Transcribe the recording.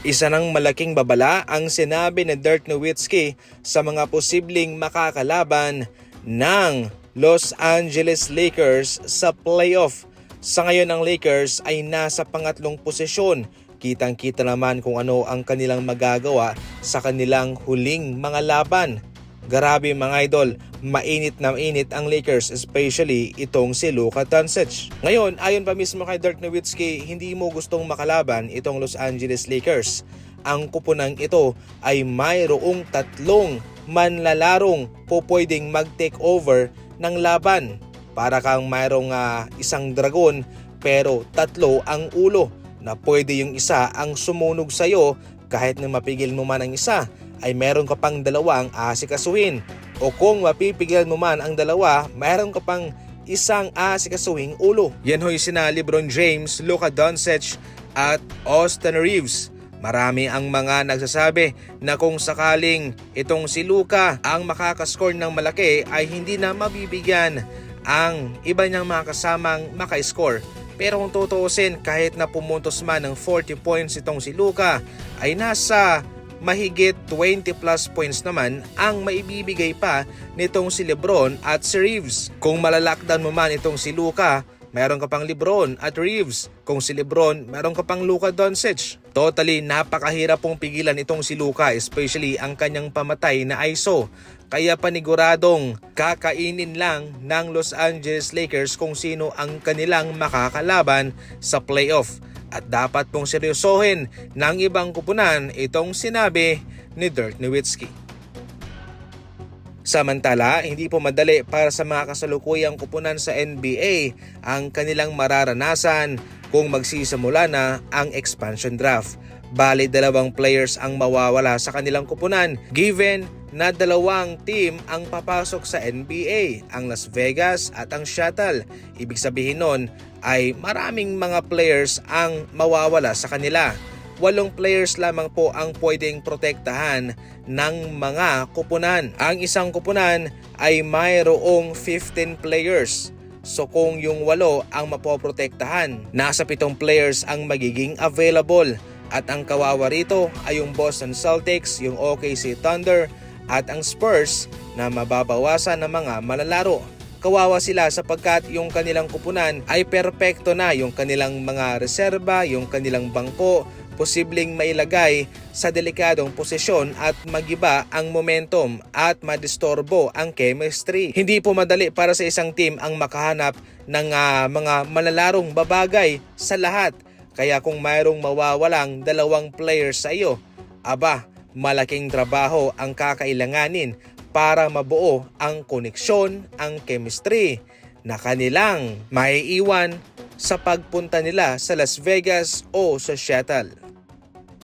Isa ng malaking babala ang sinabi ni Dirk Nowitzki sa mga posibleng makakalaban ng Los Angeles Lakers sa playoff. Sa ngayon ang Lakers ay nasa pangatlong posisyon. Kitang-kita naman kung ano ang kanilang magagawa sa kanilang huling mga laban. Grabe mga idol, mainit na mainit ang Lakers, especially itong si Luka Doncic. Ngayon, ayon pa mismo kay Dirk Nowitzki, hindi mo gustong makalaban itong Los Angeles Lakers. Ang kupunang ito ay mayroong tatlong manlalarong po pwedeng mag-take over ng laban. Para kang mayroong isang dragon pero tatlo ang ulo na pwede yung isa ang sumunog sa'yo kahit na mapigil mo man ang isa ay meron ka pang dalawang asikasuhin. O kung mapipigilan mo man ang dalawa, meron ka pang isang asikasuhing ulo. Yan ho'y sina LeBron James, Luka Doncic at Austin Reeves. Marami ang mga nagsasabi na kung sakaling itong si Luka ang makakascore ng malaki ay hindi na mabibigyan ang iba niyang mga kasamang maka-score. Pero kung tutuusin, kahit na pumuntos man ng 40 points itong si Luka ay nasa mahigit 20 plus points naman ang maibibigay pa nitong si LeBron at si Reeves. Kung malalockdown mo man itong si Luka, meron ka pang LeBron at Reeves. Kung si LeBron, meron ka pang Luka Doncic. Totally napakahirap pong pigilan itong si Luka, especially ang kanyang pamatay na ISO. Kaya paniguradong kakainin lang ng Los Angeles Lakers kung sino ang kanilang makakalaban sa playoff. At dapat pong seryosohin ng ibang kupunan itong sinabi ni Dirk Nowitzki. Samantala, hindi po madali para sa mga kasalukuyang kupunan sa NBA ang kanilang mararanasan kung magsisimula na ang expansion draft. Bali, 2 players ang mawawala sa kanilang kupunan given na 2 team ang papasok sa NBA, ang Las Vegas at ang Seattle. Ibig sabihin nun ay maraming mga players ang mawawala sa kanila. 8 players lamang po ang pwedeng protektahan ng mga kupunan. Ang isang kupunan ay mayroong 15 players. So kung yung 8 ang mapoprotektahan, nasa 7 players ang magiging available. At ang kawawa rito ay yung Boston Celtics, yung OKC Thunder at ang Spurs na mababawasan ng mga malalaro. Kawawa sila sapagkat yung kanilang kupunan ay perpekto na, yung kanilang mga reserba, yung kanilang bangko, posibleng mailagay sa delikadong posisyon at magiba ang momentum at madistorbo ang chemistry. Hindi po madali para sa isang team ang makahanap ng mga malalarong babagay sa lahat. Kaya kung mayroong mawawalang 2 players sa iyo, malaking trabaho ang kakailanganin para mabuo ang koneksyon, ang chemistry na kanilang maiiwan sa pagpunta nila sa Las Vegas o sa Seattle.